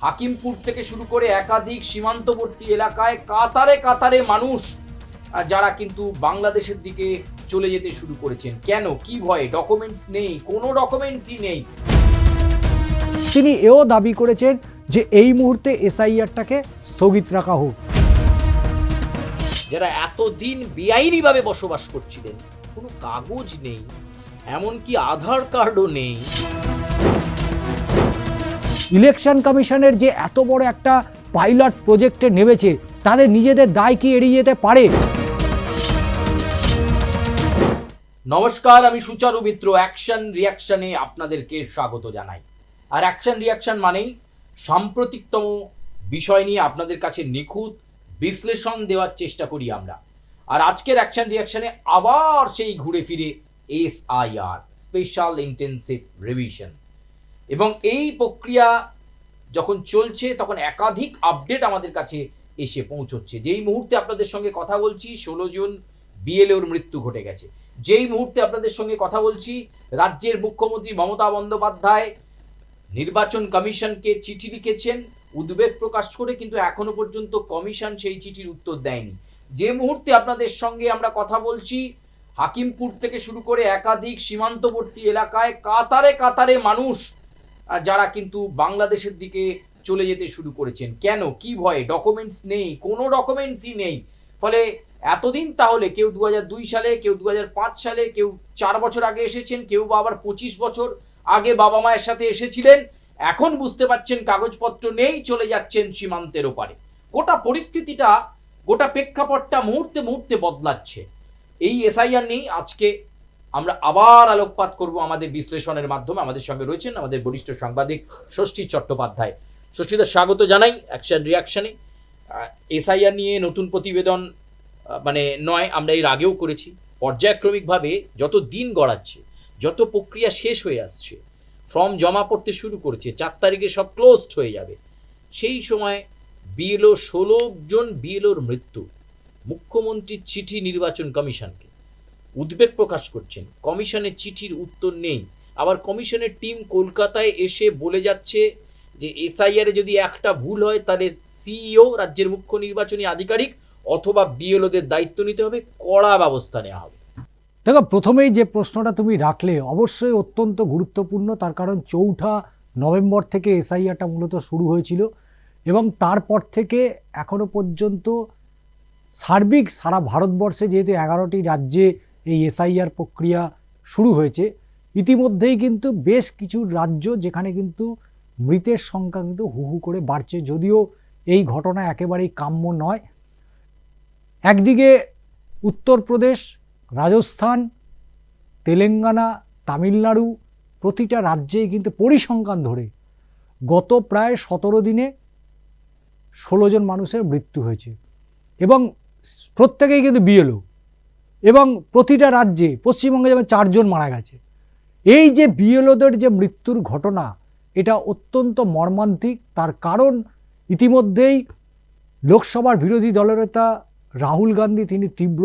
হাকিমপুর থেকে শুরু করে একাধিক সীমান্তবর্তী এলাকায় কাতারে কাতারে মানুষ যারা কিন্তু বাংলাদেশের দিকে চলে যেতে শুরু করেছেন। কেন, কি ভয়ে? ডকুমেন্টস নেই, কোনো ডকুমেন্টসই নেই। তিনি এও দাবি করেছেন যে এই মুহূর্তে এসআইআরটাকে স্থগিত রাখা হোক। যারা এতদিন বেআইনিভাবে বসবাস করছিলেন, কোনো কাগজ নেই, এমনকি আধার কার্ডও নেই। ইলেকশন কমিশনের যে এত বড় একটা পাইলট প্রজেক্টে নেমেছে, তাদের নিজেদের দায় কি এড়িয়ে যেতে পারে? নমস্কার, আমি সুচারু মিত্র। অ্যাকশন রিয়াকশনে আপনাদেরকে স্বাগত জানাই। আর অ্যাকশন রিয়াকশন মানেই সাম্প্রতিকতম বিষয় নিয়ে আপনাদের কাছে নিখুঁত বিশ্লেষণ দেওয়ার চেষ্টা করি আমরা। আর আজকের অ্যাকশন রিয়াকশনে আবার সেই ঘুরে ফিরে এসআইআর, স্পেশাল ইন্টেনসিভ রিভিশন, এবং এই প্রক্রিয়া যখন চলছে তখন একাধিক আপডেট আমাদের কাছে এসে পৌঁছচ্ছে। যেই মুহূর্তে আপনাদের সঙ্গে কথা বলছি 16 জুন বিএলওর মৃত্যু ঘটে গেছে। যেই মুহূর্তে আপনাদের সঙ্গে কথা বলছি রাজ্যের মুখ্যমন্ত্রী মমতা বন্দ্যোপাধ্যায় নির্বাচন কমিশনকে চিঠি লিখেছেন উদ্বেগ প্রকাশ করে, কিন্তু এখনো পর্যন্ত কমিশন সেই চিঠির উত্তর দেয়নি। যে মুহূর্তে আপনাদের সঙ্গে আমরা কথা বলছি হাকিমপুর থেকে শুরু করে একাধিক সীমান্তবর্তী এলাকায় কাতারে কাতারে মানুষ যারা কিন্তু বাংলাদেশের দিকে চলে যেতে শুরু করেছেন। কেন, কি ভয়ে? ডকুমেন্টস নেই, কোনো ডকুমেন্টসই নেই। ফলে এতদিন তাহলে কেউ 2002 সালে, কেউ 2005 সালে, কেউ 4 বছর আগে এসেছেন, কেউ বা আবার 25 বছর আগে বাবা মায়ের সাথে এসেছিলেন, এখন বুঝতে পারছেন কাগজপত্র নেই, চলে যাচ্ছেন সীমান্তের ওপারে। গোটা পরিস্থিতিটা, গোটা প্রেক্ষাপটটা মুহূর্তে মুহূর্তে বদলাচ্ছে। এই এসআইআর নিয়ে আজকে আমরা আবার আলোকপাত করব আমাদের বিশ্লেষণের মাধ্যমে। আমাদের সঙ্গে রয়েছেন আমাদের বরিষ্ঠ সাংবাদিক ষষ্ঠী চট্টোপাধ্যায়। ষষ্ঠীদা, স্বাগত জানাই অ্যাকশন রিয়াকশনে। এসআইআর নিয়ে নতুন প্রতিবেদন নয়, আমরা এর আগেও করেছি। পর্যায়ক্রমিকভাবে যত দিন গড়াচ্ছে, যত প্রক্রিয়া শেষ হয়ে আসছে, ফর্ম জমা পড়তে শুরু করেছে, 4 তারিখে সব ক্লোজড হয়ে যাবে, সেই সময় বিএলও 16 জন বিএলওর মৃত্যু। মুখ্যমন্ত্রীর চিঠি নির্বাচন কমিশনকে, উদ্বেগ প্রকাশ করছেন। কমিশনের চিঠির উত্তর নেই। আবার কমিশনের টিম কলকাতায় এসে বলে যাচ্ছে যে এসআইআরে যদি একটা ভুল হয় তাহলে সিইও, রাজ্যের মুখ্য নির্বাচনী আধিকারিক, অথবা বিএলওদের দায়িত্ব নিতে হবে, কড়া ব্যবস্থা নেওয়া হবে। দেখো, প্রথমেই যে প্রশ্নটা তুমি রাখলে অবশ্যই অত্যন্ত গুরুত্বপূর্ণ। তার কারণ 4 নভেম্বর থেকে এসআইআরটা মূলত শুরু হয়েছিল, এবং তারপর থেকে এখনো পর্যন্ত সার্বিক সারা ভারতবর্ষে যেহেতু 11টি রাজ্যে এই এসআইআর প্রক্রিয়া শুরু হয়েছে, ইতিমধ্যেই কিন্তু বেশ কিছু রাজ্য যেখানে কিন্তু মৃতের সংখ্যা কিন্তু হু হু করে বাড়ছে, যদিও এই ঘটনা একেবারেই কাম্য নয়। একদিকে উত্তরপ্রদেশ, রাজস্থান, তেলেঙ্গানা, তামিলনাড়ু, প্রতিটা রাজ্যেই কিন্তু পরিসংখ্যান ধরে গত প্রায় 17 দিনে 16 জন মানুষের মৃত্যু হয়েছে, এবং প্রত্যেকেই কিন্তু বিএলও। এবং প্রতিটা রাজ্যে, পশ্চিমবঙ্গে যেমন 4 জন মারা গেছে। এই যে বিএলওদের যে মৃত্যুর ঘটনা, এটা অত্যন্ত মর্মান্তিক। তার কারণ ইতিমধ্যেই লোকসভার বিরোধী দলনেতা রাহুল গান্ধী তিনি তীব্র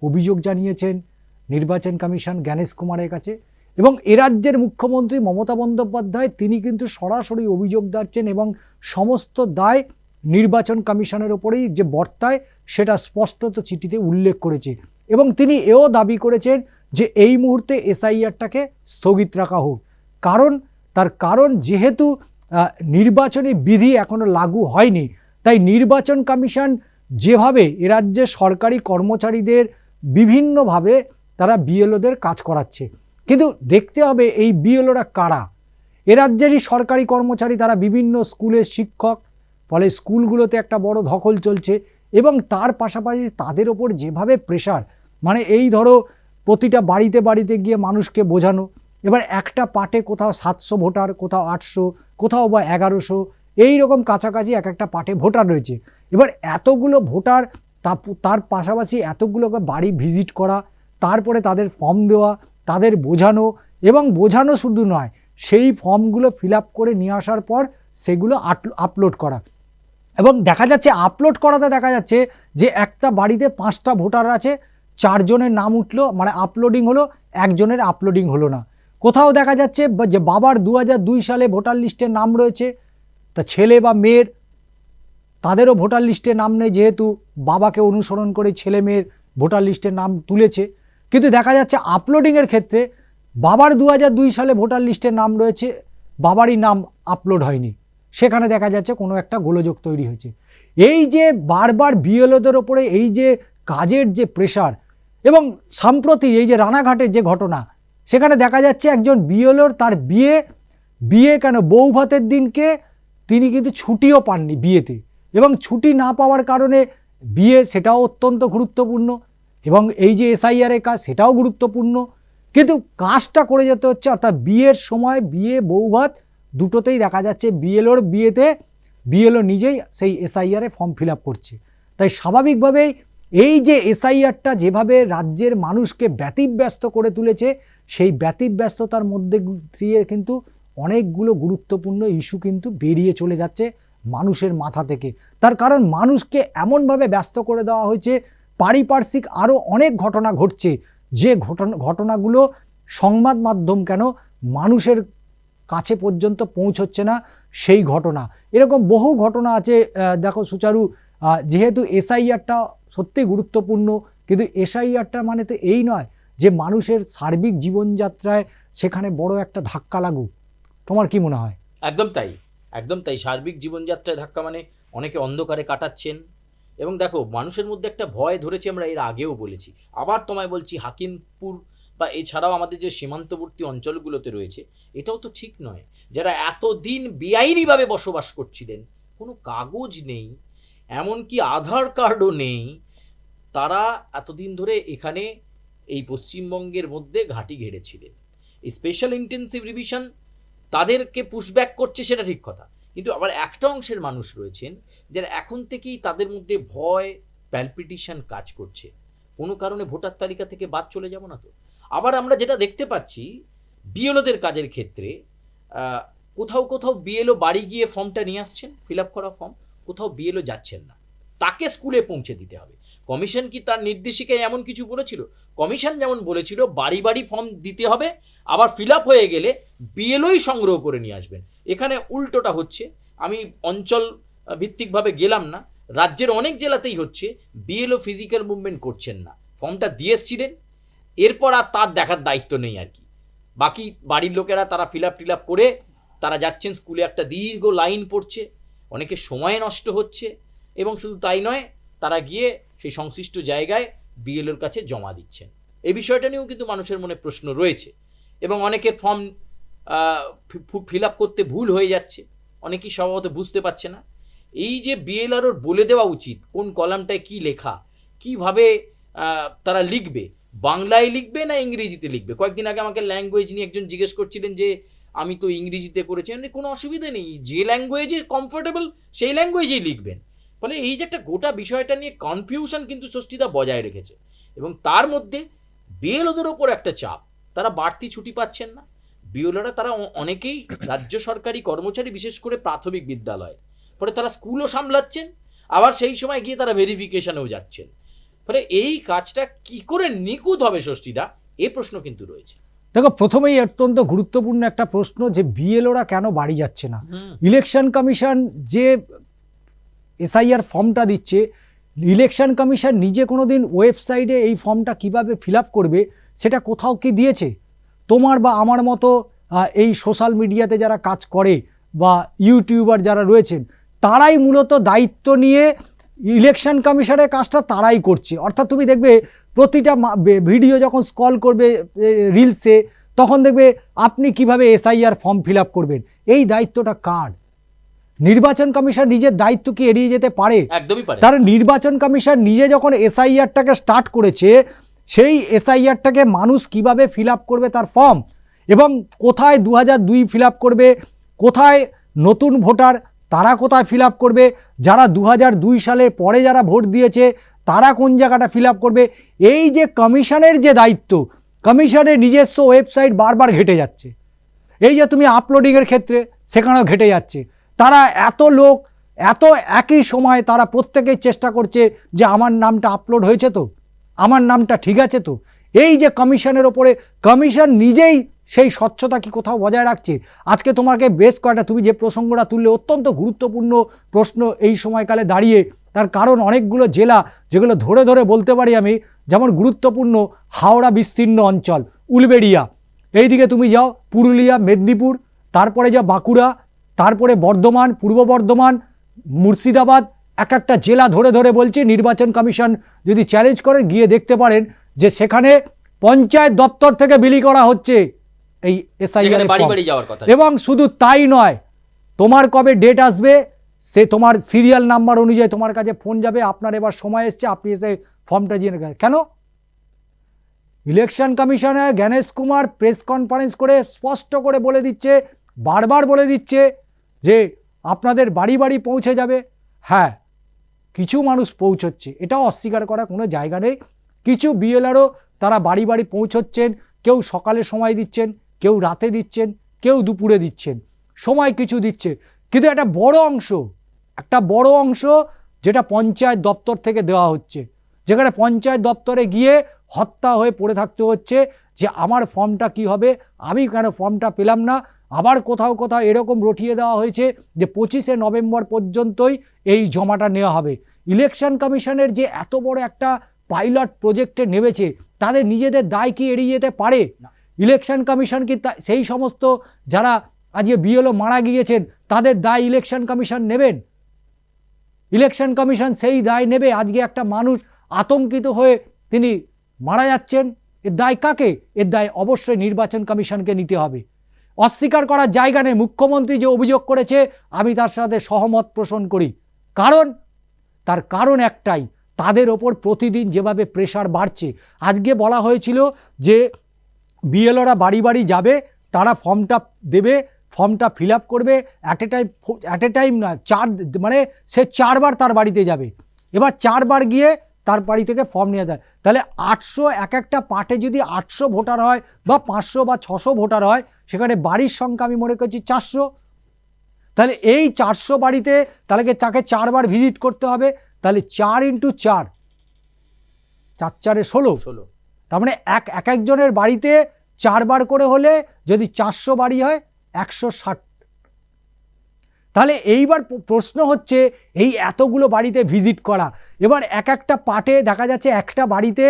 অভিযোগ জানিয়েছেন নির্বাচন কমিশন জ্ঞানেশ কুমারের কাছে, এবং এ রাজ্যের মুখ্যমন্ত্রী মমতা বন্দ্যোপাধ্যায় তিনি কিন্তু সরাসরি অভিযোগ দিচ্ছেন, এবং সমস্ত দায় নির্বাচন কমিশনের ওপরেই যে বর্তায় সেটা স্পষ্টত চিঠিতে উল্লেখ করেছে। এবং তিনি এও দাবি করেছেন যে এই মুহূর্তে এসআইআরটাকে স্থগিত রাখা হোক। তার কারণ যেহেতু নির্বাচনী বিধি এখনো লাগু হয়নি, তাই নির্বাচন কমিশন যেভাবে এ রাজ্যের সরকারি কর্মচারীদের বিভিন্নভাবে তারা বিএলওদের কাজ করাচ্ছে, কিন্তু দেখতে হবে এই বিএলওরা কারা। এ রাজ্যেরই সরকারি কর্মচারী, তারা বিভিন্ন স্কুলের শিক্ষক, ফলে স্কুলগুলোতে একটা বড় ধকল চলছে, এবং তার পাশাপাশি তাদের ওপর যেভাবে প্রেশার, এই ধরো প্রতিটা বাড়িতে বাড়িতে গিয়ে মানুষকে বোঝানো। এবার একটা পার্টে কোথাও 700 ভোটার, কোথাও 800, কোথাও বা 1100, এই রকম কাছাকাছি এক একটা পার্টে ভোটার রয়েছে। এবার এতগুলো ভোটার, তার পাশাপাশি এতগুলো বাড়ি ভিজিট করা, তারপরে তাদের ফর্ম দেওয়া, তাদের বোঝানো, এবং বোঝানো শুধু নয়, সেই ফর্মগুলো ফিল আপ করে নিয়ে আসার পর সেগুলো আপলোড করা। এবং দেখা যাচ্ছে আপলোড করাতে দেখা যাচ্ছে যে একটা বাড়িতে 5টা ভোটার আছে, 4 জনের নাম উঠলো, আপলোডিং হলো, 1 জনের আপলোডিং হলো না। কোথাও দেখা যাচ্ছে যে বাবার 2002 সালে ভোটার লিস্টের নাম রয়েছে, তা ছেলে বা মেয়ের তাদেরও ভোটার লিস্টে নাম নেই, যেহেতু বাবাকে অনুসরণ করে ছেলে মেয়ের ভোটার লিস্টে নাম তুলেছে। কিন্তু দেখা যাচ্ছে আপলোডিংয়ের ক্ষেত্রে বাবার 2002 সালে ভোটার লিস্টে নাম রয়েছে, বাবারই নাম আপলোড হয়নি। সেখানে দেখা যাচ্ছে কোনো একটা গোলযোগ তৈরি হয়েছে। এই যে বারবার বিএলওদের ওপরে এই যে কাজের যে প্রেশার, এবং সম্প্রতি এই যে রানাঘাটের যে ঘটনা, সেখানে দেখা যাচ্ছে একজন বিএলওর তার বিয়ে কেন বউ ভাতের দিনকে তিনি কিন্তু ছুটিও পাননি বিয়েতে, এবং ছুটি না পাওয়ার কারণে বিয়ে সেটাও অত্যন্ত গুরুত্বপূর্ণ, এবং এই যে এসআইআরের কাজ সেটাও গুরুত্বপূর্ণ, কিন্তু কাজটা করে যেতে হচ্ছে। অর্থাৎ বিয়ের সময় বিয়ে বৌভাত দুটোতেই দেখা যাচ্ছে বিএলওর বিয়েতে বিএলও নিজেই সেই এসআইআরে ফর্ম ফিল আপ করছে। তাই স্বাভাবিকভাবেই এই যে এসআইআরটা যেভাবে রাজ্যের মানুষকে ব্যতিব্যস্ত করে তুলেছে, সেই ব্যতিব্যস্ততার মধ্যে দিয়ে কিন্তু অনেকগুলো গুরুত্বপূর্ণ ইস্যু কিন্তু বেরিয়ে চলে যাচ্ছে মানুষের মাথা থেকে। তার কারণ মানুষকে এমনভাবে ব্যস্ত করে দেওয়া হয়েছে, পারিপার্শ্বিক আরও অনেক ঘটনা ঘটছে, যে ঘটনাগুলো সংবাদ মাধ্যম কেন মানুষের কাছে পর্যন্ত পৌঁছচ্ছে না সেই ঘটনা। এরকম বহু ঘটনা আছে। দেখো সুচারু, যেহেতু এসআইআরটা সত্যি গুরুত্বপূর্ণ, কিন্তু এসআইআরটা মানে তো এই নয় যে মানুষের সার্বিক জীবনযাত্রায় সেখানে বড় একটা ধাক্কা লাগুক। তোমার কি মনে হয়? একদম তাই, একদম তাই। সার্বিক জীবনযাত্রায় ধাক্কা মানে অনেকে অন্ধকারে কাটাচ্ছেন। এবং দেখো, মানুষের মধ্যে একটা ভয় ধরেছে, আমরা এর আগেও বলেছি, আবার তোমায় বলছি, হাকিমপুর বা এছাড়াও আমাদের যে সীমান্তবর্তী অঞ্চলগুলোতে রয়েছে, এটাও তো ঠিক নয়। যারা এতদিন বেআইনিভাবে বসবাস করছিলেন, কোনো কাগজ নেই, এমনকি আধার কার্ডও নেই, তারা এতদিন ধরে এখানে এই পশ্চিমবঙ্গের মধ্যে ঘাঁটি ঘেড়েছিলেন। এই স্পেশাল ইন্টেন্সিভ রিভিশন তাদেরকে পুশব্যাক করছে, সেটা ঠিক কথা। কিন্তু আবার একটা অংশের মানুষ রয়েছেন যারা এখন থেকেই তাদের মধ্যে ভয়, প্যালপিটেশন কাজ করছে, কোনো কারণে ভোটার তালিকা থেকে বাদ চলে যাব না তো। আবার আমরা যেটা দেখতে পাচ্ছি বিএলওদের কাজের ক্ষেত্রে, কোথাও কোথাও বিএলও বাড়ি গিয়ে ফর্মটা নিয়ে আসছেন, ফিল আপ করা ফর্ম, কোথাও বিএলও যাচ্ছেন না, তাকে স্কুলে পৌঁছে দিতে হবে। কমিশন কি তার নির্দেশিকায় এমন কিছু বলেছিল? কমিশন যেমন বলেছিল বাড়ি বাড়ি ফর্ম দিতে হবে, আবার ফিল আপ হয়ে গেলে বিএলওই সংগ্রহ করে নিয়ে আসবেন। এখানে উল্টোটা হচ্ছে। আমি অঞ্চল ভিত্তিকভাবে গেলাম না, রাজ্যের অনেক জেলাতেই হচ্ছে, বিএলও ফিজিক্যাল মুভমেন্ট করছেন না, ফর্মটা দিয়ে এসছিলেন, এরপর আর তার দেখার দায়িত্ব নেই আর কি। বাকি বাড়ির লোকেরা তারা ফিল আপ করে তারা যাচ্ছেন স্কুলে, একটা দীর্ঘ লাইন পড়ছে, অনেকের সময় নষ্ট হচ্ছে, এবং শুধু তাই নয়, তারা গিয়ে সেই সংশ্লিষ্ট জায়গায় বিএলওর কাছে জমা দিচ্ছেন। এই বিষয়টা নিয়েও কিন্তু মানুষের মনে প্রশ্ন রয়েছে, এবং অনেকের ফর্ম ফিল আপ করতে ভুল হয়ে যাচ্ছে, অনেকেই স্বভাবত বুঝতে পারছে না। এই যে বিএলআরওর বলে দেওয়া উচিত কোন কলামটায় কি লেখা, কিভাবে তারা লিখবে, বাংলায় লিখবে না ইংরেজিতে লিখবে। কয়েকদিন আগে আমাকে ল্যাঙ্গুয়েজ নিয়ে একজন জিজ্ঞেস করছিলেন যে আমি তো ইংরেজিতে করেছি, মানে কোনো অসুবিধা নেই, যে ল্যাঙ্গুয়েজে কমফোর্টেবল সেই ল্যাঙ্গুয়েজেই লিখবেন। ফলে এই যে একটা গোটা বিষয়টা নিয়ে কনফিউশন কিন্তু ষষ্ঠীদা বজায় রেখেছে, এবং তার মধ্যে বিএলওদের ওপর একটা চাপ, তারা বাড়তি ছুটি পাচ্ছেন না। বিএলওরা তারা অনেকেই রাজ্য সরকারি কর্মচারী, বিশেষ করে প্রাথমিক বিদ্যালয়, ফলে তারা স্কুলও সামলাচ্ছেন, আবার সেই সময় গিয়ে তারা ভেরিফিকেশনেও যাচ্ছেন। ফলে এই কাজটা কি করে নিখুঁত হবে ষষ্ঠীদা, এ প্রশ্ন কিন্তু রয়েছে। দেখো, প্রথমেই অত্যন্ত গুরুত্বপূর্ণ একটা প্রশ্ন যে বিএলওরা কেন বাড়ি যাচ্ছে না। ইলেকশন কমিশন যে এসআইআর ফর্মটা দিচ্ছে, ইলেকশন কমিশন নিজে কোনো দিন ওয়েবসাইটে এই ফর্মটা কিভাবে ফিল আপ করবে সেটা কোথাও কি দিয়েছে? তোমার বা আমার মতো এই সোশ্যাল মিডিয়াতে যারা কাজ করে বা ইউটিউবার যারা রয়েছেন, তারাই মূলত দায়িত্ব নিয়ে ইলেকশন কমিশনের কাজটা তারাই করছে। অর্থাৎ তুমি দেখবে প্রতিটা ভিডিও যখন স্ক্রল করবে রিলসে, তখন দেখবে আপনি কিভাবে এসআইআর ফর্ম ফিল আপ করবেন, এই দায়িত্বটা কার? নির্বাচন কমিশন নিজের দায়িত্ব কি এড়িয়ে যেতে পারে? একদমই পারে। তার নির্বাচন কমিশন নিজে যখন এসআইআরটাকে স্টার্ট করেছে, সেই এসআইআরটাকে মানুষ কিভাবে ফিল আপ করবে তার ফর্ম, এবং কোথায় 2002 ফিল আপ করবে, কোথায় নতুন ভোটার তারা কোথায় ফিল আপ করবে, যারা 2002 সালের পরে যারা ভোট দিয়েছে তারা কোন জায়গাটা ফিল আপ করবে, এই যে কমিশনের যে দায়িত্ব, কমিশনের নিজস্ব ওয়েবসাইট বারবার ঘেটে যাচ্ছে। এই যে তুমি আপলোডিংয়ের ক্ষেত্রে সেখানেও ঘেটে যাচ্ছে। তারা এত লোক এত একই সময় তারা প্রত্যেকেই চেষ্টা করছে যে আমার নামটা আপলোড হয়েছে তো, আমার নামটা ঠিক আছে তো। এই যে কমিশনের ওপরে, কমিশন নিজেই সেই স্বচ্ছতা কি কোথাও বজায় রাখছে? আজকে তোমাকে বেশ কয়েকটা, তুমি যে প্রসঙ্গটা তুললে অত্যন্ত গুরুত্বপূর্ণ প্রশ্ন এই সময়কালে দাঁড়িয়ে, তার কারণ অনেকগুলো জেলা যেগুলো ধরে ধরে বলতে পারি আমি, যেমন গুরুত্বপূর্ণ হাওড়া বিস্তীর্ণ অঞ্চল, উলবেড়িয়া, এইদিকে তুমি যাও পুরুলিয়া, মেদিনীপুর, তারপরে যাও বাঁকুড়া, তারপরে বর্ধমান, পূর্ব বর্ধমান, মুর্শিদাবাদ, এক একটা জেলা ধরে ধরে বলছি। নির্বাচন কমিশন যদি চ্যালেঞ্জ করে গিয়ে দেখতে পারেন যে সেখানে পঞ্চায়েত দপ্তর থেকে বিলি করা হচ্ছে এই এসআইআর, এবং শুধু তাই নয়, তোমার কবে ডেট আসবে সে তোমার সিরিয়াল নাম্বার অনুযায়ী তোমার কাছে ফোন যাবে, আপনার এবার সময় এসছে, আপনি এসে ফর্মটা জেনে গেলেন। কেন? ইলেকশন কমিশনে জ্ঞানেশ কুমার প্রেস কনফারেন্স করে স্পষ্ট করে বলে দিচ্ছে, বারবার বলে দিচ্ছে যে আপনাদের বাড়ি বাড়ি পৌঁছে যাবে। হ্যাঁ, কিছু মানুষ পৌঁছচ্ছে, এটাও অস্বীকার করা কোনো জায়গা নেই। কিছু বিএলআরও তারা বাড়ি বাড়ি পৌঁছচ্ছেন, কেউ সকালে সময় দিচ্ছেন, কেউ রাতে দিচ্ছেন, কেউ দুপুরে দিচ্ছেন, সময় কিছু দিচ্ছে। কিন্তু একটা বড় অংশ যেটা পঞ্চায়েত দপ্তর থেকে দেওয়া হচ্ছে, যেখানে পঞ্চায়েত দপ্তরে গিয়ে হত্যা হয়ে পড়ে থাকতে হচ্ছে যে আমার ফর্মটা কি হবে, আমি কেন ফর্মটা পেলাম না। আবার কোথাও কোথাও এরকম রটিয়ে দেওয়া হয়েছে যে 25শে নভেম্বর পর্যন্তই এই জমাটা নেওয়া হবে। ইলেকশন কমিশনের যে এত বড় একটা পাইলট প্রজেক্টে নেমেছে, তাদের নিজেদের দায় কি এড়িয়ে যেতে পারে? ইলেকশন কমিশন কি সেই সমস্ত যারা আজকে বিএলও মারা গিয়েছেন তাদের দায় ইলেকশন কমিশন নেবেন? ইলেকশন কমিশন সেই দায় নেবে? আজকে একটা মানুষ আতঙ্কিত হয়ে তিনি মারা যাচ্ছেন, এর দায় কাকে? এর দায় অবশ্যই নির্বাচন কমিশনকে নিতে হবে। অস্বীকার করার জায়গা নেই। মুখ্যমন্ত্রী যে অভিযোগ করেছে আমি তার সাথে সহমত পোষণ করি। তার কারণ একটাই, তাদের ওপর প্রতিদিন যেভাবে প্রেশার বাড়ছে। আজকে বলা হয়েছিল যে বিএলওরা বাড়ি বাড়ি যাবে, তারা ফর্মটা দেবে, ফর্মটা ফিল আপ করবে, অ্যাট এ টাইম না, মানে সে 4বার তার বাড়িতে যাবে। এবার 4বার গিয়ে তার বাড়ি থেকে ফর্ম নিয়ে যায়। তাহলে 800, এক একটা পার্টে যদি 800 ভোটার হয় বা 500 বা 600 ভোটার হয়, সেখানে বাড়ির সংখ্যা আমি মনে করছি 400। তাহলে এই 400 বাড়িতে তাকে 4বার ভিজিট করতে হবে। তাহলে 4 × 4, 4 × 4 = 16। তার মানে এক একজনের বাড়িতে 4বার করে হলে যদি 400 বাড়ি হয় 160। তাহলে এইবার প্রশ্ন হচ্ছে এই এতগুলো বাড়িতে ভিজিট করা। এবার এক একটা পার্টে দেখা যাচ্ছে একটা বাড়িতে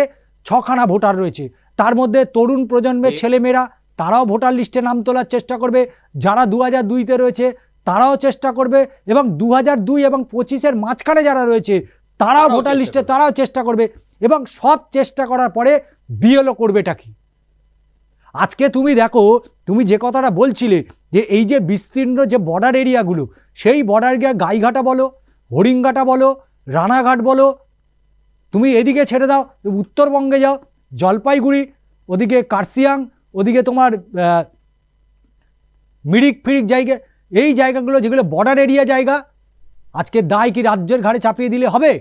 6খানা ভোটার রয়েছে, তার মধ্যে তরুণ প্রজন্মের ছেলেমেয়েরা তারাও ভোটার লিস্টে নাম তোলার চেষ্টা করবে, যারা 2002-তে রয়েছে তারাও চেষ্টা করবে, এবং 2002 এবং 25-এর মাঝখানে যারা রয়েছে তারাও ভোটার লিস্টে তারাও চেষ্টা করবে। এবং সব চেষ্টা করার পরে বিএলও করবেটা কি? আজকে তুমি দেখো, তুমি যে কথাটা বলছিলে যে এই যে বিস্তীর্ণ যে বর্ডার এরিয়াগুলো, সেই বর্ডার এরিয়া গাইঘাটা বলো, হরিঙ্গাটা বলো, রানাঘাট বলো, তুমি এদিকে ছেড়ে দাও, উত্তরবঙ্গে যাও, জলপাইগুড়ি, ওদিকে কার্সিয়াং, ওদিকে তোমার মিরিক ফিরিক জায়গা, এই জায়গাগুলো যেগুলো বর্ডার এরিয়া জায়গা, আজকে দায় কি রাজ্যের ঘাড়ে চাপিয়ে দিলে হবে?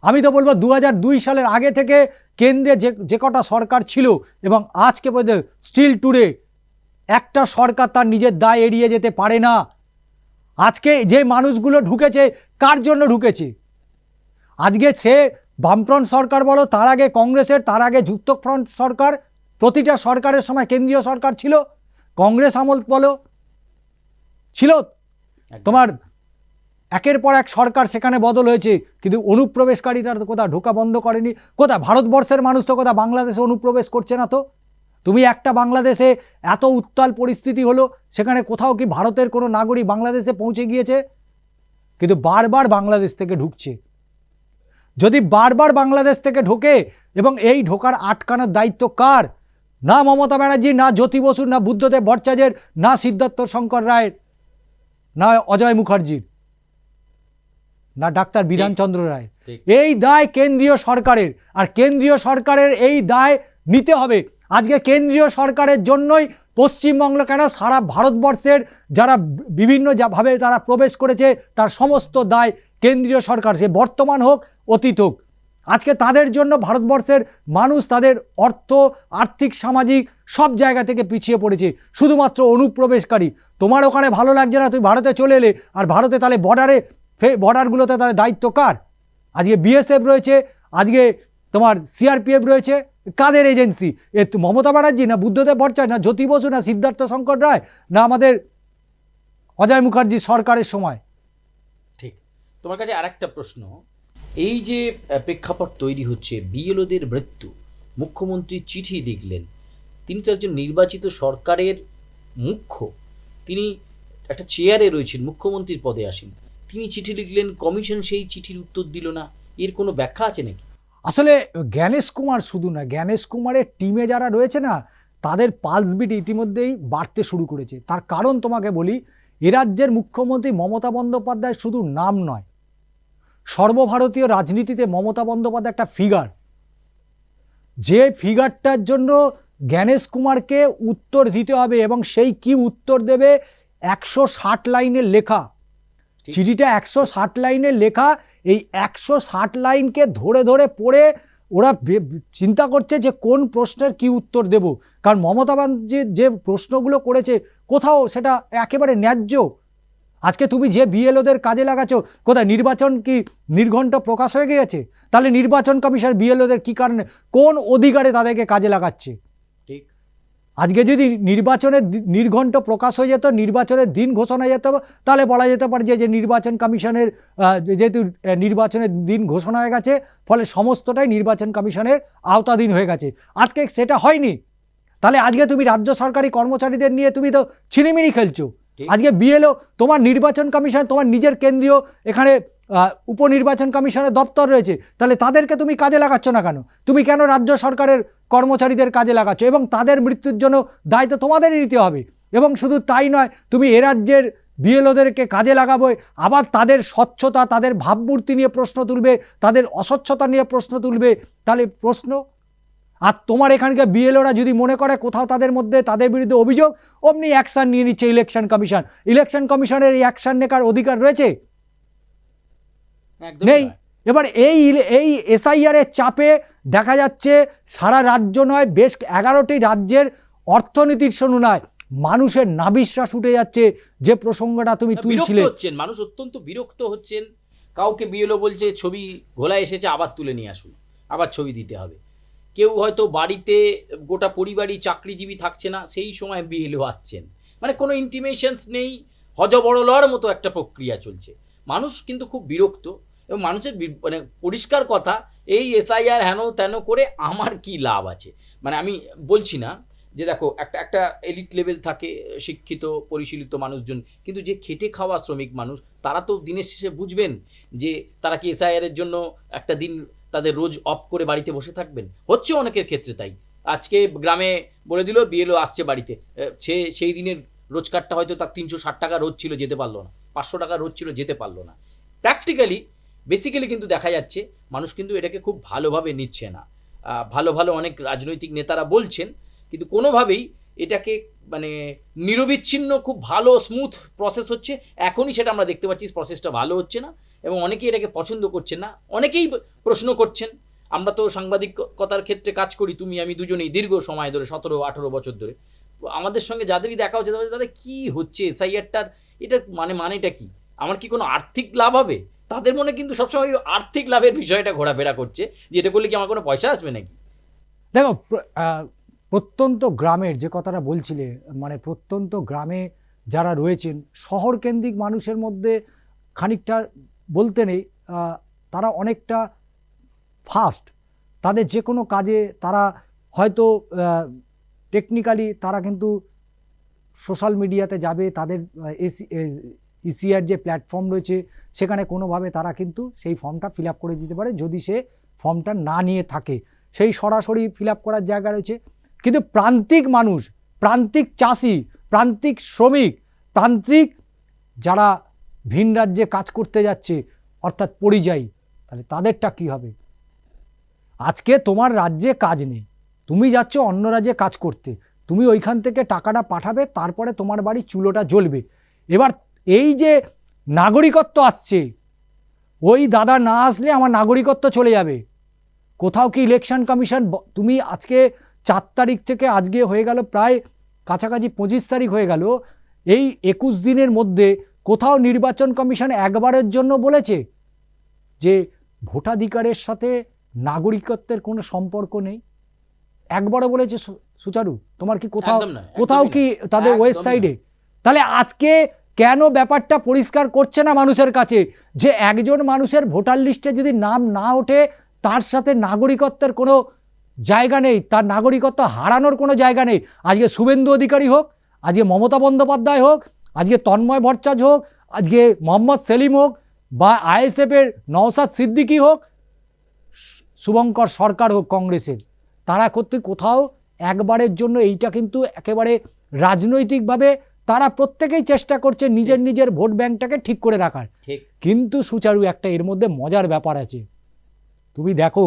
আমি তো বলবো 2002 সালের আগে থেকে কেন্দ্রে যে কটা সরকার ছিল এবং আজকে পর্যন্ত স্টিল টুডে একটা সরকার তার নিজের দায় এড়িয়ে যেতে পারে না। আজকে যে মানুষগুলো ঢুকেছে, কার জন্য ঢুকেছে? আজকে সে বামফ্রন্ট সরকার বলো, তার আগে কংগ্রেসের, তার আগে যুক্তফ্রন্ট সরকার, প্রতিটা সরকারের সময় কেন্দ্রীয় সরকার ছিল, কংগ্রেস আমল বলো ছিল, তোমার একের পর এক সরকার সেখানে বদল হয়েছে, কিন্তু অনুপ্রবেশকারীরা তো কোথাও ঢোকা বন্ধ করেনি। কোথায় ভারতবর্ষের মানুষ তো কোথাও বাংলাদেশে অনুপ্রবেশ করছে না। তো তুমি একটা বাংলাদেশে এত উত্তাল পরিস্থিতি হলো, সেখানে কোথাও কি ভারতের কোনো নাগরিক বাংলাদেশে পৌঁছে গিয়েছে? কিন্তু বারবার বাংলাদেশ থেকে ঢুকছে। যদি বারবার বাংলাদেশ থেকে ঢোকে, এবং এই ঢোকার আটকানোর দায়িত্ব কার? না মমতা ব্যানার্জি, না জ্যোতি বসুর, না বুদ্ধদেব ভট্টাচার্যের, না সিদ্ধার্থ শঙ্কর রায়ের, না অজয় মুখার্জির, না ডাক্তার বিধানচন্দ্র রায়। এই দায় কেন্দ্রীয় সরকারের, আর কেন্দ্রীয় সরকারের এই দায় নিতে হবে। আজকে কেন্দ্রীয় সরকারের জন্যই পশ্চিমবঙ্গ কেন সারা ভারতবর্ষের যারা বিভিন্ন ভাবে তারা প্রবেশ করেছে তার সমস্ত দায় কেন্দ্রীয় সরকার, সে বর্তমান হোক অতীত হোক। আজকে তাদের জন্য ভারতবর্ষের মানুষ তাদের আর্থিক সামাজিক সব জায়গা থেকে পিছিয়ে পড়েছে। শুধুমাত্র অনুপ্রবেশকারী, তোমার ওখানে ভালো লাগছে না, তুমি ভারতে চলে এলে, আর ভারতে তাহলে বর্ডারগুলোতে তাহলে দায়িত্ব কার? আজকে বিএসএফ রয়েছে, আজকে তোমার সিআরপিএফ রয়েছে, কাদের এজেন্সি? মমতা ব্যানার্জি, না বুদ্ধদেব ভট্টাচার্য, না জ্যোতি বসু, না সিদ্ধার্থ শঙ্কর রায়, না আমাদের অজয় মুখার্জি সরকারের সময়? ঠিক। তোমার কাছে আরেকটা প্রশ্ন, এই যে প্রেক্ষাপট তৈরি হচ্ছে, বিএলওদের মৃত্যু, মুখ্যমন্ত্রী চিঠি লিখলেন, তিনি তো একজন নির্বাচিত সরকারের মুখ্য, তিনি একটা চেয়ারে রয়েছেন, মুখ্যমন্ত্রীর পদে আসেন, তিনি চিঠি লিখলেন, কমিশন সেই চিঠির উত্তর দিল না, এর কোনো ব্যাখ্যা আছে নাকি? আসলে জ্ঞানেশ কুমার শুধু না, জ্ঞানেশ কুমারের টিমে যারা রয়েছে না, তাদের পালস বিট ইতিমধ্যেই বাড়তে শুরু করেছে। তার কারণ তোমাকে বলি, এ রাজ্যের মুখ্যমন্ত্রী মমতা বন্দ্যোপাধ্যায় শুধু নাম নয়, সর্বভারতীয় রাজনীতিতে মমতা বন্দ্যোপাধ্যায় একটা ফিগার, যে ফিগারটার জন্য জ্ঞানেশ কুমারকে উত্তর দিতে হবে, এবং সেই কি উত্তর দেবে 160 লাইনের লেখা চিঠিটা, 160 লাইনের লেখা। এই 160 লাইনকে ধরে ধরে পড়ে ওরা চিন্তা করছে যে কোন প্রশ্নের কি উত্তর দেব, কারণ মমতা ব্যানার্জি যে প্রশ্নগুলো করেছে কোথাও সেটা একেবারে ন্যায্য। আজকে তুমি যে বিএলওদের কাজে লাগাচ্ছ, কোথায় নির্বাচন কি নির্ঘণ্ট প্রকাশ হয়ে গিয়েছে? তাহলে নির্বাচন কমিশন বিএলওদের কি কারণে, কোন অধিকারে তাদেরকে কাজে লাগাচ্ছে? ঠিক। আজকে যদি নির্বাচনের নির্ঘণ্ট প্রকাশ হয়ে যেত, নির্বাচনের দিন ঘোষণা যেত, তাহলে বলা যেতে পারে যে নির্বাচন কমিশনের, যেহেতু নির্বাচনের দিন ঘোষণা হয়ে গেছে, ফলে সমস্তটাই নির্বাচন কমিশনের আওতাধীন হয়ে গেছে। আজকে সেটা হয়নি, তাহলে আজকে তুমি রাজ্য সরকারি কর্মচারীদের নিয়ে তুমি তো ছিনিমিনি খেলছো। আজকে বিএলও, তোমার নির্বাচন কমিশন, তোমার নিজের কেন্দ্রীয় এখানে উপনির্বাচন কমিশনের দপ্তর রয়েছে, তাহলে তাদেরকে তুমি কাজে লাগাচ্ছ না কেন? তুমি কেন রাজ্য সরকারের কর্মচারীদের কাজে লাগাচ্ছ? এবং তাদের মৃত্যুর জন্য দায়িত্ব তোমাদেরই নিতে হবে। এবং শুধু তাই নয়, তুমি এ রাজ্যের বিএলওদেরকে কাজে লাগাবে, আবার তাদের স্বচ্ছতা, তাদের ভাবমূর্তি নিয়ে প্রশ্ন তুলবে, তাদের অস্বচ্ছতা নিয়ে প্রশ্ন তুলবে, তাহলে প্রশ্ন। আর তোমার এখানকার বিএলওরা যদি মনে করে কোথাও তাদের মধ্যে, তাদের বিরুদ্ধে অভিযোগ, অমনি অ্যাকশান নিয়ে নিচ্ছে ইলেকশন কমিশন। ইলেকশন কমিশনের এই অ্যাকশান নেওয়ার অধিকার রয়েছে? নেই। এবার এই এসআইআরের চাপে দেখা যাচ্ছে সারা রাজ্য নয়, বেশ 11টি রাজ্যের অর্থনীতির শোনো নয়, মানুষের নাবিশ্বাস উঠে যাচ্ছে। যে প্রসঙ্গটা তুমি তুলছিলে, মানুষ অত্যন্ত বিরক্ত হচ্ছেন। কাউকে বিএলও বলছে ছবি ঘোলা এসেছে, আবার তুলে নিয়ে আসুন, আবার ছবি দিতে হবে। কেউ হয়তো বাড়িতে গোটা পরিবারই চাকরিজীবী থাকছে না, সেই সময় বিএলও আসছেন, মানে কোনো ইন্টিমেশনস নেই, হজবড়লর মতো একটা প্রক্রিয়া চলছে। মানুষ কিন্তু খুব বিরক্ত, এবং মানুষের মানে পরিষ্কার কথা, এই এসআইআর হেন তেন করে আমার কি লাভ আছে? মানে আমি বলছি না যে দেখো একটা এলিট লেভেল থাকে, শিক্ষিত পরিশীলিত মানুষজন, কিন্তু যে খেটে খাওয়া শ্রমিক মানুষ, তারা তো দিনের শেষে বুঝবেন যে তারা কি এসআইআরের জন্য একটা দিন তাদের রোজ অফ করে বাড়িতে বসে থাকবেন? হচ্ছে অনেকের ক্ষেত্রে তাই। আজকে গ্রামে বলে দিল বিএলও আসছে বাড়িতে, সেই দিনের রোজগারটা হয়তো তার 360 টাকা রোজ ছিল, যেতে পারলো না, 500 টাকা রোজ ছিল, যেতে পারলো না। প্র্যাকটিক্যালি বেসিক্যালি কিন্তু দেখা যাচ্ছে মানুষ কিন্তু এটাকে খুব ভালোভাবে নিচ্ছে না। ভালো ভালো অনেক রাজনৈতিক নেতারা বলছেন, কিন্তু কোনোভাবেই এটাকে মানে নিরবিচ্ছিন্ন খুব ভালো স্মুথ প্রসেস হচ্ছে এখনই, সেটা আমরা দেখতে পাচ্ছি প্রসেসটা ভালো হচ্ছে না, এবং অনেকেই এটাকে পছন্দ করছেন না, অনেকেই প্রশ্ন করছেন। আমরা তো সাংবাদিকতার ক্ষেত্রে কাজ করি, তুমি আমি দুজনেই দীর্ঘ সময় ধরে, 17-18 বছর ধরে, আমাদের সঙ্গে যাদেরই দেখা হচ্ছে তাদের কী হচ্ছে এসআইআরটার, এটার মানেটা কি? আমার কি কোনো আর্থিক লাভ হবে? তাদের মনে কিন্তু সবসময় আর্থিক লাভের বিষয়টা ঘোরাফেরা করছে, যে এটা করলে কি আমার কোনো পয়সা আসবে নাকি? দেখো, প্রত্যন্ত গ্রামের যে কথাটা বলছিলে, মানে প্রত্যন্ত গ্রামে যারা রয়েছেন, শহর কেন্দ্রিক মানুষের মধ্যে খানিকটা বলতে নেই, তারা অনেকটা ফাস্ট, তাদের যে কোনো কাজে তারা হয়তো টেকনিক্যালি তারা কিন্তু সোশ্যাল মিডিয়াতে যাবে, তাদের ইসিআর যে প্ল্যাটফর্ম রয়েছে সেখানে কোনোভাবে তারা কিন্তু সেই ফর্মটা ফিল আপ করে দিতে পারে, যদি সে ফর্মটা না নিয়ে থাকে, সেই সরাসরি ফিল আপ করার জায়গা রয়েছে। কিন্তু প্রান্তিক মানুষ, প্রান্তিক চাষি, প্রান্তিক শ্রমিক, প্রান্তিক যারা ভিন রাজ্যে কাজ করতে যাচ্ছে, অর্থাৎ পরিযায়ী, তাহলে তাদেরটা কি হবে? আজকে তোমার রাজ্যে কাজ নেই, তুমি যাচ্ছ অন্য রাজ্যে কাজ করতে, তুমি ওইখান থেকে টাকাটা পাঠাবে, তারপরে তোমার বাড়ি চুলোটা জ্বলবে। এবার এই যে নাগরিকত্ব আসছে, ওই দাদা না আসলে আমার নাগরিকত্ব চলে যাবে। কোথাও কি ইলেকশন কমিশন, তুমি আজকে 4 তারিখ থেকে আজকে হয়ে গেল প্রায় কাছাকাছি 25 তারিখ হয়ে গেল, এই 21 দিনের মধ্যে কোথাও নির্বাচন কমিশন একবারের জন্য বলেছে যে ভোটাধিকারের সাথে নাগরিকত্বের কোনো সম্পর্ক নেই? একবারও বলেছে সুচারু? তোমার কি কোথাও একদম নয়, কোথাও একদমই কি নয়, তাদের একদমই ওয়েবসাইটে? তাহলে আজকে কেন ব্যাপারটা পরিষ্কার করছে না মানুষের কাছে যে একজন মানুষের ভোটার লিস্টে যদি নাম না ওঠে তার সাথে নাগরিকত্বের কোনো জায়গা নেই, তার নাগরিকত্ব হারানোর কোনো জায়গা নেই? আজকে শুভেন্দু অধিকারী হোক, আজকে মমতা বন্দ্যোপাধ্যায় হোক, আজকে তন্ময় ভট্টাচার্য হোক, আজকে মোহাম্মদ সেলিম হোক, বা আইএসএফের নওশাদ সিদ্দিকী হোক, শুভঙ্কর সরকার হোক কংগ্রেসের, তারা কোথাও একবারের জন্য এইটা কিন্তু একেবারে রাজনৈতিকভাবে তারা প্রত্যেকেই চেষ্টা করছে নিজের নিজের ভোট ব্যাংকটাকে ঠিক করে রাখার। কিন্তু সুচারু একটা এর মধ্যে মজার ব্যাপার আছে। তুমি দেখো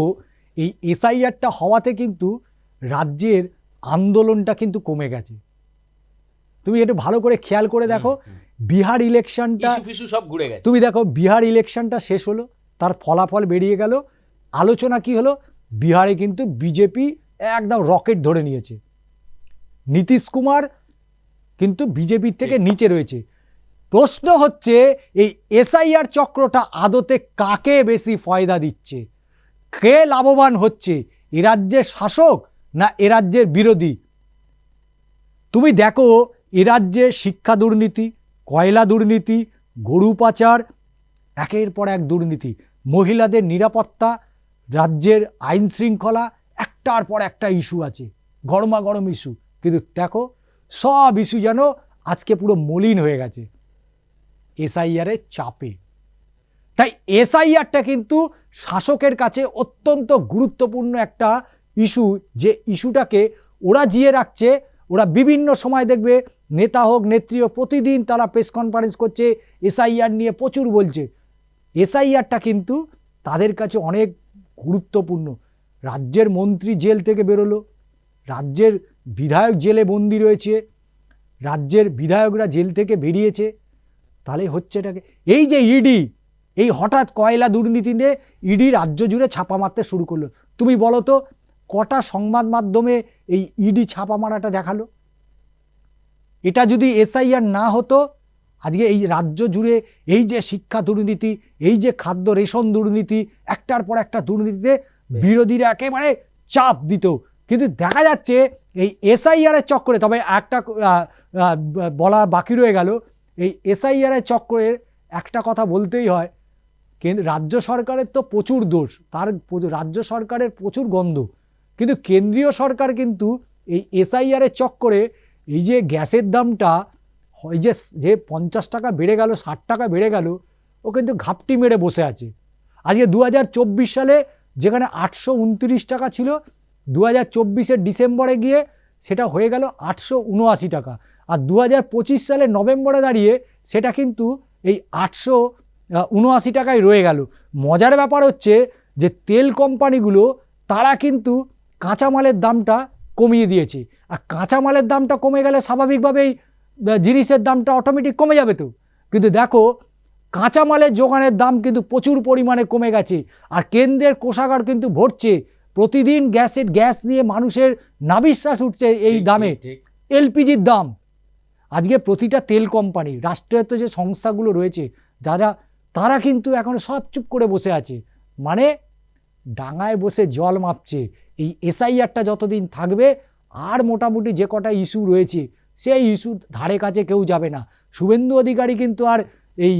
এই এসআইআরটা হওয়াতে কিন্তু রাজ্যের আন্দোলনটা কিন্তু কমে গেছে। তুমি একটু ভালো করে খেয়াল করে দেখো, বিহার ইলেকশনটা সব ঘুরে গেছে। তুমি দেখো বিহার ইলেকশনটা শেষ হলো, তার ফলাফল বেরিয়ে গেল, আলোচনা কি হলো? বিহারে কিন্তু বিজেপি একদম রকেট ধরে নিয়েছে, নীতিশ কুমার কিন্তু বিজেপির থেকে নিচে রয়েছে। প্রশ্ন হচ্ছে এই এসআইআর চক্রটা আদতে কাকে বেশি ফয়দা দিচ্ছে? কে লাভবান হচ্ছে? এ রাজ্যের শাসক না এ রাজ্যের বিরোধী? তুমি দেখো এ রাজ্যে শিক্ষা দুর্নীতি, কয়লা দুর্নীতি, গরু পাচার, একের পর এক দুর্নীতি, মহিলাদের নিরাপত্তা, রাজ্যের আইন শৃঙ্খলা, একটার পর একটা ইস্যু আছে, গরমাগরম ইস্যু। কিন্তু দেখো সব ইস্যু যেন আজকে পুরো মলিন হয়ে গেছে এসআইআরের চাপে। তাই এসআইআরটা কিন্তু শাসকের কাছে অত্যন্ত গুরুত্বপূর্ণ একটা ইস্যু, যে ইস্যুটাকে ওরা জিয়ে রাখছে। ওরা বিভিন্ন সময় দেখবে নেতা হোক নেত্রী হোক প্রতিদিন তারা প্রেস কনফারেন্স করছে, এসআইআর নিয়ে প্রচুর বলছে। এসআইআরটা কিন্তু তাদের কাছে অনেক গুরুত্বপূর্ণ। রাজ্যের মন্ত্রী জেল থেকে বেরোলো, রাজ্যের বিধায়ক জেলে বন্দি রয়েছে, রাজ্যের বিধায়করা জেল থেকে বেরিয়েছে, তাহলে হচ্ছে এটাকে এই যে ইডি এই হঠাৎ কয়লা দুর্নীতি নিয়ে ইডি রাজ্য জুড়ে ছাপা মারতে শুরু করলো। তুমি বলো তো কটা সংবাদ মাধ্যমে এই ইডি ছাপা মারাটা দেখালো? এটা যদি এসআইআর না হতো আজকে এই রাজ্য জুড়ে এই যে শিক্ষা দুর্নীতি, এই যে খাদ্য রেশন দুর্নীতি, একটার পর একটা দুর্নীতিতে বিরোধীরা একেবারে চাপ দিত। কিন্তু দেখা যাচ্ছে এই এসআইআরের চক্করে, তবে একটা বলা বাকি রয়ে গেল, এই এসআইআরের চক্করে একটা কথা বলতেই হয়, কিন্তু রাজ্য সরকারের তো প্রচুর দোষ, তার রাজ্য সরকারের প্রচুর গন্ধ, কিন্তু কেন্দ্রীয় সরকার কিন্তু এই এসআইআরের চক্করে এই যে গ্যাসের দামটা এই যে 50 টাকা বেড়ে গেল, 60 টাকা বেড়ে গেল, ও কিন্তু ঘাপটি মেরে বসে আছে। আজকে 2024 সালে যেখানে 829 টাকা ছিল, 2024-এর ডিসেম্বরে গিয়ে সেটা হয়ে গেল 879 টাকা, আর 2025 সালে নভেম্বরে দাঁড়িয়ে সেটা কিন্তু এই 879 টাকায় রয়ে গেল। মজার ব্যাপার হচ্ছে যে তেল কোম্পানিগুলো তারা কিন্তু কাঁচামালের দামটা কমিয়ে দিয়েছে, আর কাঁচামালের দামটা কমে গেলে স্বাভাবিকভাবেই জিনিসের দামটা অটোমেটিক কমে যাবে তো। কিন্তু দেখো কাঁচামালের যোগানের দাম কিন্তু প্রচুর পরিমাণে কমে গেছে, আর কেন্দ্রের কোষাগার কিন্তু ভরছে। প্রতিদিন গ্যাস নিয়ে মানুষের নাভিশ্বাস উঠছে এই দামে। এলপিজির দাম, আজকে প্রতিটা তেল কোম্পানি, রাষ্ট্রায়ত্ত যে সংস্থাগুলো রয়েছে তারা কিন্তু এখন সব চুপ করে বসে আছে, মানে ডাঙায় বসে জল মাপছে। এই এসআইআরটা যতদিন থাকবে আর মোটামুটি যে কটা ইস্যু রয়েছে সেই ইস্যু ধারে কাছে কেউ যাবে না। শুভেন্দু অধিকারী কিন্তু আর এই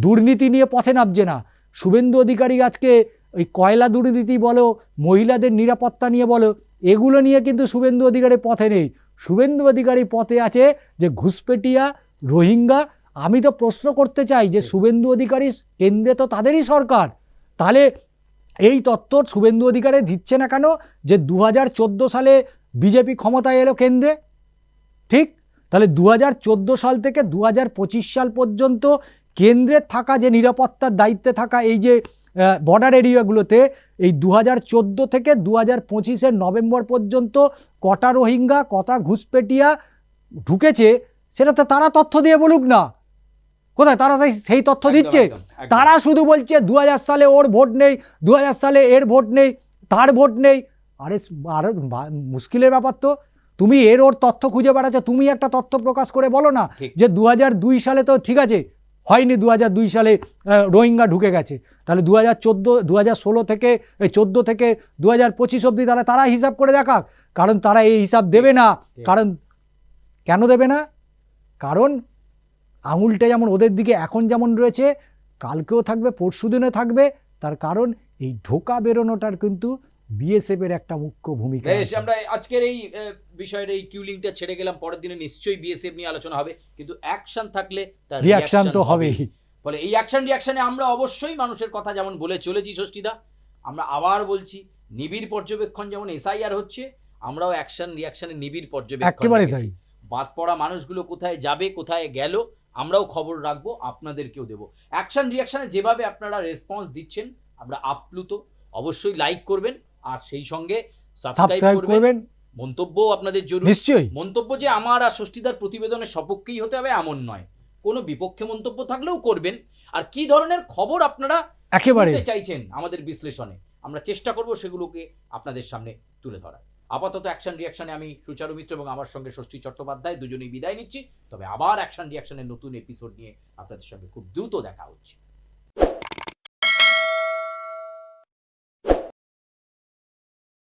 দুর্নীতি নিয়ে পথে নামছে না। শুভেন্দু অধিকারী আজকে ওই কয়লা দুর্নীতি বলো, মহিলাদের নিরাপত্তা নিয়ে বলো, এগুলো নিয়ে কিন্তু শুভেন্দু অধিকারী পথে নেই। শুভেন্দু অধিকারী পথে আছে যে ঘুষপেটিয়া, রোহিঙ্গা। আমি তো প্রশ্ন করতে চাই যে শুভেন্দু অধিকারী কেন্দ্রে তো তাদেরই সরকার, তাহলে এই তথ্য শুভেন্দু অধিকারী দিচ্ছে না কেন যে 2014 সালে বিজেপি ক্ষমতায় এলো কেন্দ্রে? ঠিক, তাহলে 2014 সাল থেকে 2025 সাল পর্যন্ত কেন্দ্রে থাকা যে নিরাপত্তার দায়িত্বে থাকা এই যে বর্ডার এরিয়াগুলোতে এই 2014 থেকে 2025-এর নভেম্বর পর্যন্ত কটা রোহিঙ্গা, কটা ঘুষপেটিয়া ঢুকেছে সেটা তো তারা তথ্য দিয়ে বলুক না। কোথায় তারা সেই তথ্য দিচ্ছে? তারা শুধু বলছে 2000 সালে ওর ভোট নেই, 2000 সালে এর ভোট নেই, তার ভোট নেই। আরে মুশকিলের ব্যাপার তো। তুমি এর ওর তথ্য খুঁজে বেড়াচ্ছ, তুমি একটা তথ্য প্রকাশ করে বলো না যে 2002 সালে তো ঠিক আছে হয়নি 2002 সালে রোহিঙ্গা ঢুকে গেছে, তাহলে 2016 থেকে 14 থেকে 2025 অবধি তারা হিসাব করে দেখাক, কারণ তারা এই হিসাব দেবে না। কারণ কেন দেবে না? কারণ আঙুলটা যেমন ওদের দিকে এখন যেমন রয়েছে, কালকেও থাকবে, পরশুদিনে থাকবে। তার কারণ এই ঢোকা বেরোনোটার কিন্তু বিএসএফ এর একটা মুখ্য ভূমিকা আছে। আমরা আজকের এই বিষয়ের এই কিউলিংটা ছেড়ে গেলাম, পরের দিনে নিশ্চয়ই বিএসএফ নিয়ে আলোচনা হবে, কিন্তু অ্যাকশন থাকলে তার রিয়াকশন তো হবেই। ফলে এই অ্যাকশন রিয়াকশনে আমরা অবশ্যই মানুষের কথা যেমন বলে চলেছি ষষ্ঠীদা, আমরা আবার বলছি নিবিড় পর্যবেক্ষণ যেমন এসআইআর হচ্ছে, আমরাও অ্যাকশন রিয়াকশনে নিবিড় পর্যবেক্ষণ একেবারে তাই। বাদ পড়া মানুষগুলো কোথায় যাবে, কোথায় গেল, আমরাও খবর রাখবো, আপনাদেরকেও দেবো। অ্যাকশন রিয়াকশনে যেভাবে আপনারা রেসপন্স দিচ্ছেন আমরা আপ্লুত। অবশ্যই লাইক করবেন, আর সেই সঙ্গে সাবস্ক্রাইব করবেন। মন্তব্য আপনাদের জরুরি, নিশ্চয়ই। মন্তব্য যে আমার আর ষষ্ঠীদার প্রতিবেদনের সপক্ষেই হতে হবে এমন নয়, কোনো বিপক্ষে মন্তব্য থাকলেও করবেন। আর কি ধরনের খবর আপনারা একেবারে শুনতে চাইছেন আমাদের বিশ্লেষণে, আমরা চেষ্টা করব সেগুলোকে আপনাদের সামনে তুলে ধরার। আপাতত অ্যাকশন রিয়াকশনে আমি সুচারু মিত্র এবং আমার সঙ্গে ষষ্ঠী চট্টোপাধ্যায় দুজনেই বিদায় নিচ্ছি। তবে আবার অ্যাকশন রিয়াকশনের নতুন এপিসোড নিয়ে আপনাদের সঙ্গে খুব দ্রুত দেখা হচ্ছে।